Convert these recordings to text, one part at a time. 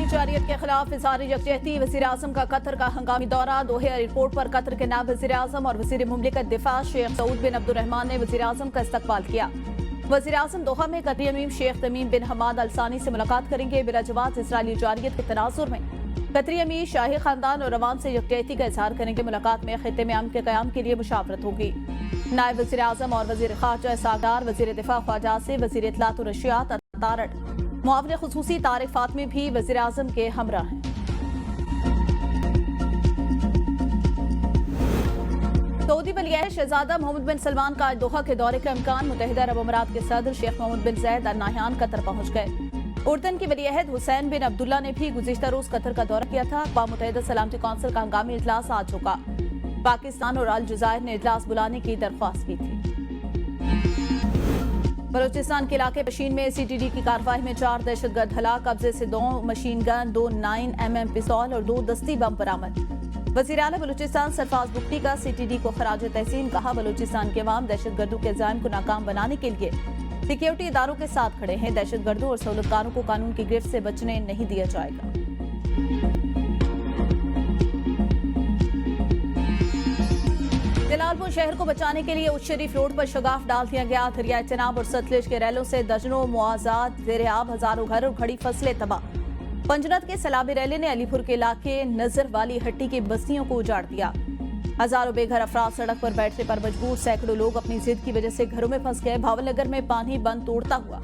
जारियत के खिलाफ इज़हार यकजहती। वज़ीर-ए-आज़म का कतर का हंगामी दौरा। दोहे एयरपोर्ट पर कतर के नायब वज़ीर-ए-आज़म और वज़ीर मुमलिकत दिफा शेख सऊद बिन अब्दुर्रहमान ने वज़ीर-ए-आज़म का इस्तकबाल किया। वज़ीर-ए-आज़म दोहा में कतरी अमीर शेख तमीम बिन हमाद अल-सानी से मुलाकात करेंगे। बिला जवाब इजरायली जारियत के तनाजुर में कतरी अमीर शाही खानदान और अवाम से यकजहती का इजहार करेंगे। मुलाकात में खित्ते में अमन के क़याम के लिए मुशावरत होगी। नायब वज़ीर-ए-आज़म और वज़ीर ख़ारजा सागदार, वज़ीर दिफा ख्वाजा आसिफ, वज़ीर इत्तलात और नशियात तारड़, मुआविन खुसूसी तारिक फातमी भी वज़ीर-ए-आज़म के हमरा हैं। सऊदी वलीअहद शहजादा मोहम्मद बिन सलमान का आज दोहा के दौरे का इम्कान। मुत्तहिदा अरब अमारात के सदर शेख मोहम्मद बिन ज़ैद अल नाह्यान कतर पहुंच गए। उर्दन की वलीअहद हुसैन बिन अब्दुल्ला ने भी गुज़िश्ता रोज कतर का दौरा किया था। अक़वाम मुत्तहिदा सलामती कौंसिल का हंगामी इजलास आज होगा। पाकिस्तान और अल जज़ायर ने इजलास बुलाने की दरख्वास्त की थी। बलूचिस्तान के इलाके पशीन में CTD की कार्रवाई में 4 दहशतगर्द हलाक। कब्जे से 2 मशीन गन, 2 9mm पिस्तौल और 2 दस्ती बम बरामद। वज़ीर आला बलूचिस्तान सरफराज बुगटी का CTD को खराज तहसीन। कहा, बलूचिस्तान के अवाम दहशतगर्दों के इल्जाम को नाकाम बनाने के लिए सिक्योरिटी इदारों के साथ खड़े हैं। दहशतगर्दों और सहूलतकारों को कानून की गिरफ्त से बचने नहीं दिया जाएगा। जलालपुर शहर को बचाने के लिए उस शरीफ रोड पर शगाफ डाल दिया गया। दरिया चनाब और सतलुज के रैलों से दर्जनों मुआवजात ज़ेर-ए-आब, हजारों घर और खड़ी फसलें तबाह। पंजनत के सैलाबी रैली ने अलीपुर के इलाके नजर वाली हट्टी की बस्तियों को उजाड़ दिया। हजारों बेघर अफराद सड़क पर बैठने पर मजबूर। सैकड़ों लोग अपनी जिद की वजह से घरों में फंस गए। भावलनगर में पानी बंद तोड़ता हुआ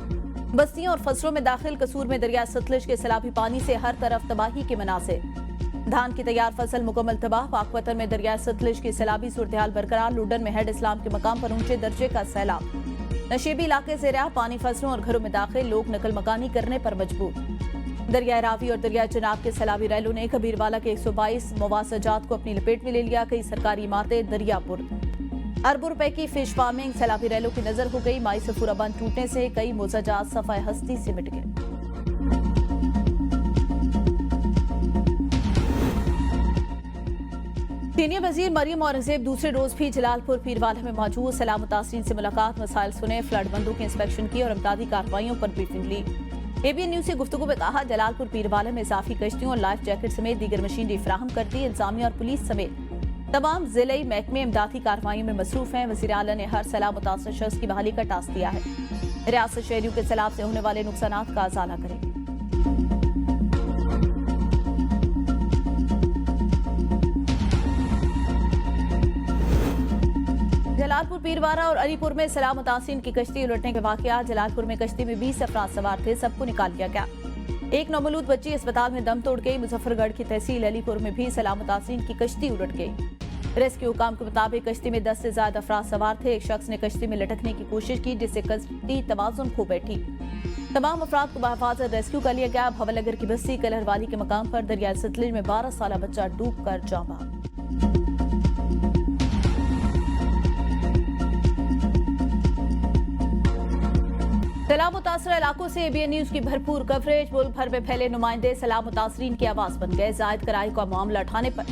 बस्तियों और फसलों में दाखिल। कसूर में दरिया सतलुज के सैलाबी पानी से हर तरफ तबाही के मनाज़िर। धान की तैयार फसल मुकम्मल तबाह। पाकपतन में दरिया सतलुज की सैलाबी सूरत-ए-हाल बरकरार। लुडन में हेड इस्लाम के मकाम पर ऊंचे दर्जे का सैलाब। नशीबी इलाके से रहा पानी फसलों और घरों में दाखिल। लोग नकल मकानी करने पर मजबूर। दरिया रावी और दरिया चनाब के सैलाबी रैलों ने कबीरवाला के 122 मवासजात को अपनी लपेट में ले लिया। कई सरकारी इमारतें दरियापुर। अरबों रुपए की फिश फार्मिंग सैलाबी रैलों की नजर हो गई। माई सफूरा बंद टूटने से कई मोजाजात सफाए हस्ती से मिट गए। सीनियर वजीर मरियम औरंगजेब दूसरे रोज भी जलालपुर पीरवाला में मौजूद। सलाम मुतासरीन से मुलाकात, मसाइल सुने, फ्लड बंदों की इंस्पेक्शन की और इमदादी कार्रवाइयों पर ब्रीफिंग ली। ABN न्यूज से गुफ्तगू में कहा, जलालपुर पीरवाला में इजाफी कश्तियों और लाइफ जैकेट समेत दीगर मशीनरी फराहम कर दी। इंतजामिया और पुलिस समेत तमाम जिले महकमे इमदादी कार्रवाइयों में मसरूफ हैं। वज़ीर आला ने हर सैलाब मुतासर शख्स की बहाली का टास्क दिया है। रियासत शहरियों के सैलाब से होने वाले नुकसानात का अजाला करेगी। जलालपुर पीरवाला और अलीपुर में सैलाब मुतासिरीन की कश्ती उलटने के वाकया। जलालपुर में कश्ती में 20 अफराद सवार थे, सबको निकाल लिया गया। एक नौमौलूद बच्ची अस्पताल में दम तोड़ गई। मुजफ्फरगढ़ की तहसील अलीपुर में भी सैलाब मुतासिरीन की कश्ती उलट गई। रेस्क्यू हुकाम के मुताबिक कश्ती में 10 से ज्यादा अफराद सवार थे। एक शख्स ने कश्ती में लटकने की कोशिश की, जिससे कश्ती तवाज़ुन खो बैठी। तमाम अफराद को बहिफाजत रेस्क्यू कर लिया गया। भावलनगर की बस्ती कलहरवाली के मकाम पर दरिया सतलुज में 12 साल बच्चा डूब कर जाँ बहा। सैलाब मुतासर इलाकों से ABN न्यूज की भरपूर कवरेज। मुल्क भर में फैले नुमाइंदे सैलाब मुतासरीन की आवाज बन गए। जायद कराई का मामला उठाने पर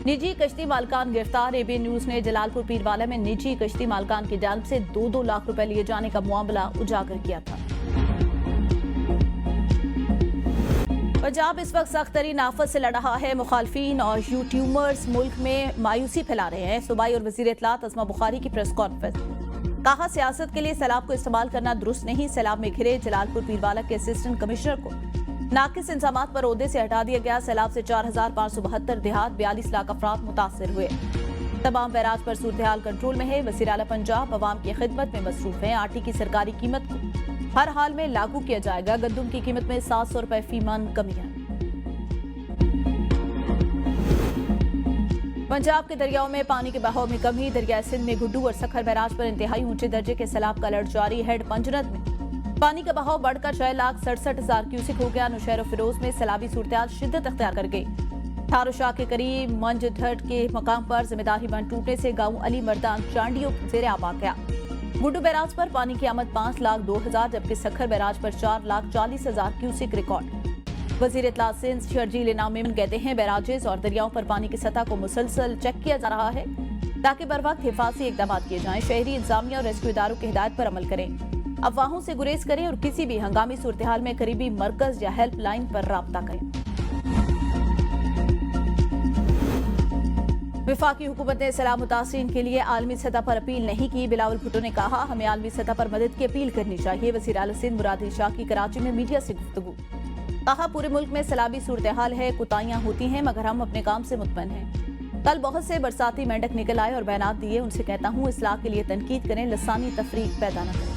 निजी कश्ती मालकान गिरफ्तार। ABN न्यूज ने जलालपुर पीरवाला में निजी कश्ती मालकान की जानिब से 2-2 लाख रुपए लिए जाने का मामला उजागर किया था। पंजाब इस वक्त सख्त तरीन आफत से लड़ रहा है। मुखालफिन और यूट्यूबर्स मुल्क में मायूसी फैला रहे हैं। सूबाई और वजीर इत्तलात अस्मा बुखारी की प्रेस कॉन्फ्रेंस। कहा, सियासत के लिए सैलाब को इस्तेमाल करना दुरुस्त नहीं। सैलाब में घिरे जलालपुर पीरवाला के असिस्टेंट कमिश्नर को नाकिस इंतजामात पर ओहदे से हटा दिया गया। सैलाब से 4572 देहात, 42 लाख अफराद मुतासर हुए। तमाम बैराज पर सूरत-ए-हाल कंट्रोल में है। वज़ीर आला पंजाब अवाम की खिदमत में मसरूफ है। आटे की सरकारी कीमत को हर हाल में लागू किया जाएगा। गंदम की कीमत में 700 रुपए फी मन कमी है। पंजाब के दरियाओं में पानी के बहाव में कमी। दरिया सिंध में गुड्डू और सखर बैराज पर इंतहाई ऊंचे दर्जे के सैलाब का अलर्ट जारी। हेड पंजनत में पानी का बहाव बढ़कर 6,67,000 क्यूसिक हो गया। नौशहर और फिरोज में सैलाबी सूरत-ए-हाल शिद्दत अख्तियार कर गई। थारो शाह के करीब मंजढट के मकाम पर जिम्मेदारी बंद टूटने से गांव अली मर्दान चांडियों ज़ेर-ए-आब आ गया। गुड्डू बैराज पर पानी की आमद 5,02,000, जबकि सखर बैराज पर 4,40,000 क्यूसिक रिकॉर्ड। वजीर इत्तलात सिंध शर्जील इनाम मेमन कहते हैं, बैराजेस और दरियाओं पर पानी की सतह को मुसलसल चेक किया जा रहा है ताकि बर वक्त हिफाजती इकदाम किए जाएं। शहरी इंतजामिया और रेस्क्यू इदारों की हिदायत पर अमल करें। अफवाहों से गुरेज करें और किसी भी हंगामी सूरत-ए-हाल में करीबी मरकज या हेल्पलाइन पर राब्ता करें। वफाकी हुकूमत ने सैलाब मुतासिरीन के लिए आलमी सतह पर अपील नहीं की। बिलावल भुट्टो ने कहा, हमें आलमी सतह पर मदद की अपील करनी चाहिए। वज़ीर आला सिंध मुराद अली शाह की कराची में मीडिया से गुफ्तगू। कहा, पूरे मुल्क में सैलाबी सूरत हाल है, कोताहियां होती हैं मगर हम अपने काम से मुतमईन हैं। कल बहुत से बरसाती मेंढक निकल आए और बयानात दिए। उनसे कहता हूँ इस्लाह के लिए तनकीद करें, लसानी तफरीक पैदा न करें।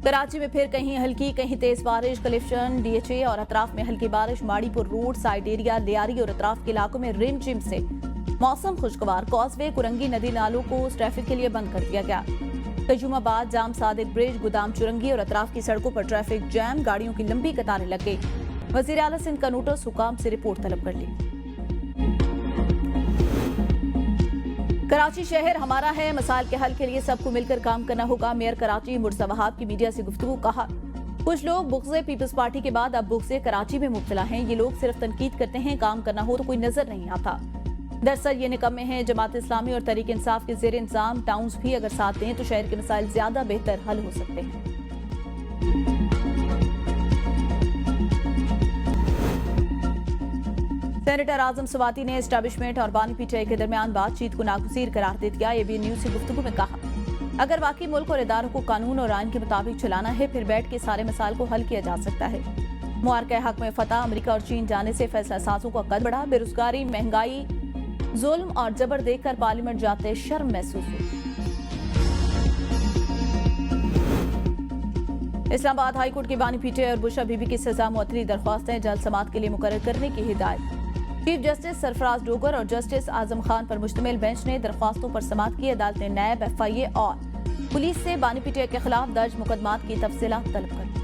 कराची में फिर कहीं हल्की कहीं तेज बारिश। कलिफ्टन, डीएचए और अतराफ में हल्की बारिश। Mauripur road, site area, Lyari और अतराफ के इलाकों में रिमझिम से मौसम खुशगवार। कॉजवे, कुरंगी नदी नालों को ट्रैफिक के लिए बंद कर दिया गया। कजूमाबाद, जाम सादिक ब्रिज, गुदाम चुरंगी और अतराफ की सड़कों पर ट्रैफिक जैम, गाड़ियों की लंबी कतारें लग गई। वज़ीर आला सिंध का नोटिस, हुकाम से रिपोर्ट तलब कर ली। कराची शहर हमारा है, मसाइल के हल के लिए सबको मिलकर काम करना होगा। मेयर कराची मुर्तज़ा वहाब की मीडिया से गुफ्तगू। कहा, कुछ लोग बुग़्ज़े पीपल्स पार्टी के बाद अब बुग़्ज़े कराची में मुब्तला हैं। ये लोग सिर्फ तनकीद करते हैं, काम करना हो तो कोई नजर नहीं आता। दरअसल ये निकम्मे हैं। जमात इस्लामी और तहरीक इंसाफ के ज़ेर इंतज़ाम टाउन्स भी अगर साथ दें तो शहर के मसाइल ज्यादा बेहतर हल हो सकते हैं। सेनेटर आजम स्वाति ने एस्टैब्लिशमेंट और बानी पीटीआई के दरमियान बातचीत को नागुज़ीर करार दे दिया। एबीएन न्यूज़ से गुफ्तगू में कहा, अगर वाकई मुल्क और इदारों को कानून और आइन के मुताबिक चलाना है फिर बैठ के सारे मसाइल को हल किया जा सकता है। मुआरका हक में फतह, अमेरिका और चीन जाने से फैसला साजों का कद बढ़ा। बेरोजगारी, महंगाई, जुल्म और जबर देखकर पार्लियामेंट जाते शर्म महसूस हुई। इस्लामाबाद हाई कोर्ट की बानी पीटीआई और बुशरा बीबी की सजा मुअत्तली दरख्वास्तें जल्द समाअत के लिए मुकर्रर करने की हिदायत। चीफ जस्टिस सरफराज डोगर और जस्टिस आजम खान पर मुश्तमिल बेंच ने दरख्वास्तों पर समाअत की। अदालत ने नैब, एफआईए और पुलिस से बानी पीटीआई के खिलाफ दर्ज मुकदमात की तफसीलात तलब कर दी।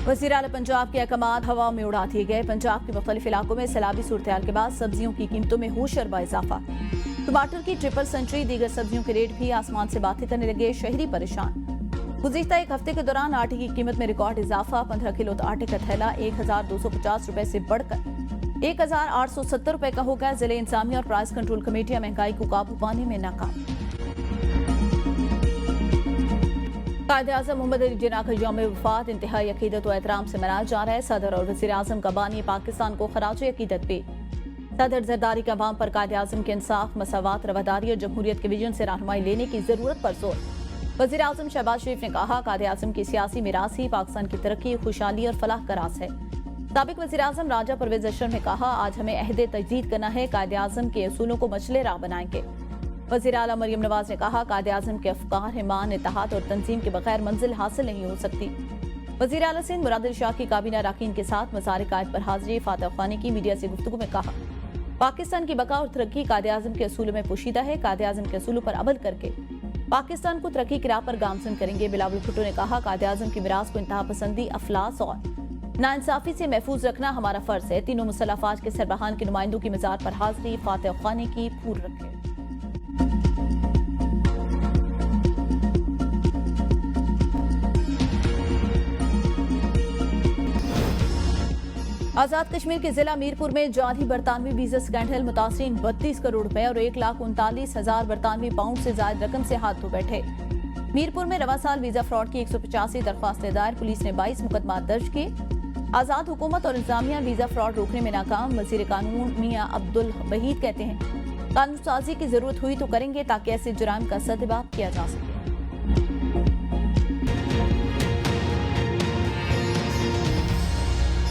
वज़ीर आला पंजाब के अहकामात हवा में उड़ा दिए गए। पंजाब के मुख्तलिफ इलाकों में सैलाबी सूरत के बाद सब्जियों की कीमतों में होशरबा इजाफा। टमाटर की ट्रिपल सेंचुरी, दीगर सब्जियों के रेट भी आसमान से बातें करने लगे। शहरी परेशान। गुज़िश्ता एक हफ्ते के दौरान आटे की कीमत में रिकॉर्ड इजाफा। 15 किलो आटे का थैला 1250 रुपए से बढ़कर 1870 रुपए का हो गया। जिले इंतजामिया और प्राइस कंट्रोल कमेटियां महंगाई को काबू पाने में नाकाम। कायद-ए-आज़म मोहम्मद अली जिन्ना का यौम वफात इंतहाई अकीदत और एहतराम से मनाया जा रहा है। सदर और वज़ीर आज़म का बानी पाकिस्तान को खराज अकीदत पे। सदर जरदारी का अवाम पर कायद-ए-आज़म के इंसाफ, मसावात, रवादारी और जमहूरियत के विजन से रहनुमाई लेने की जरूरत पर जोर। वज़ीर आज़म शहबाज शरीफ ने कहा, कायद-ए-आज़म की सियासी मीरास ही पाकिस्तान की तरक्की, खुशहाली और फलाह का राज है। साबिक वज़ीर आज़म राजा परवेज अशरफ ने कहा, आज हमें अहद तजदीद करना है, कायद-ए-आज़म के असूलों को मचले राह बनाएंगे। वज़ीर आला मरियम नवाज ने कहा, कायद-ए-आज़म के अफ़कार, ईमान, इत्तेहाद और तंजीम के बगैर मंजिल हासिल नहीं हो सकती। वज़ीर आला सिंध मुराद अली शाह की काबीना अरकान के साथ मज़ार कायद पर हाजिरी। फातह खानी की मीडिया से गुफ्तगू में कहा, पाकिस्तान की बका और तरक्की कायद-ए-आज़म के असूलों में पोशीदा है। कायद-ए-आज़म के असूलों पर अमल करके पाकिस्तान को तरक्की की राह पर गामजन करेंगे। बिलावल भुट्टो ने कहा, कायद-ए-आज़म की मिरास को इंतहा पसंदी, अफलास और नाइंसाफी से महफूज रखना हमारा फर्ज है। तीनों मुसल्लह अफवाज के सरबराहान के नुमाइंदों की मज़ार पर हाजिरी। फातह खानी की पूर रखे। आजाद कश्मीर के जिला मीरपुर में जाली बरतानवी वीजा स्कैंडल। मुतासरीन 32 करोड़ रुपए और 1,39,000 बरतानवी पाउंड से ज्यादा रकम से हाथ धो बैठे। मीरपुर में रवा साल वीजा फ्रॉड की 185 दरख्वास्तें दायर। पुलिस ने 22 मुकदमा दर्ज किए। आजाद हुकूमत और इंतजामिया वीजा फ्रॉड रोकने में नाकाम। वजीर कानून मियां अब्दुल वहीद कहते हैं, कानून साजी की जरूरत हुई तो करेंगे ताकि ऐसे जुराइम का सद्देबाब किया जा सके।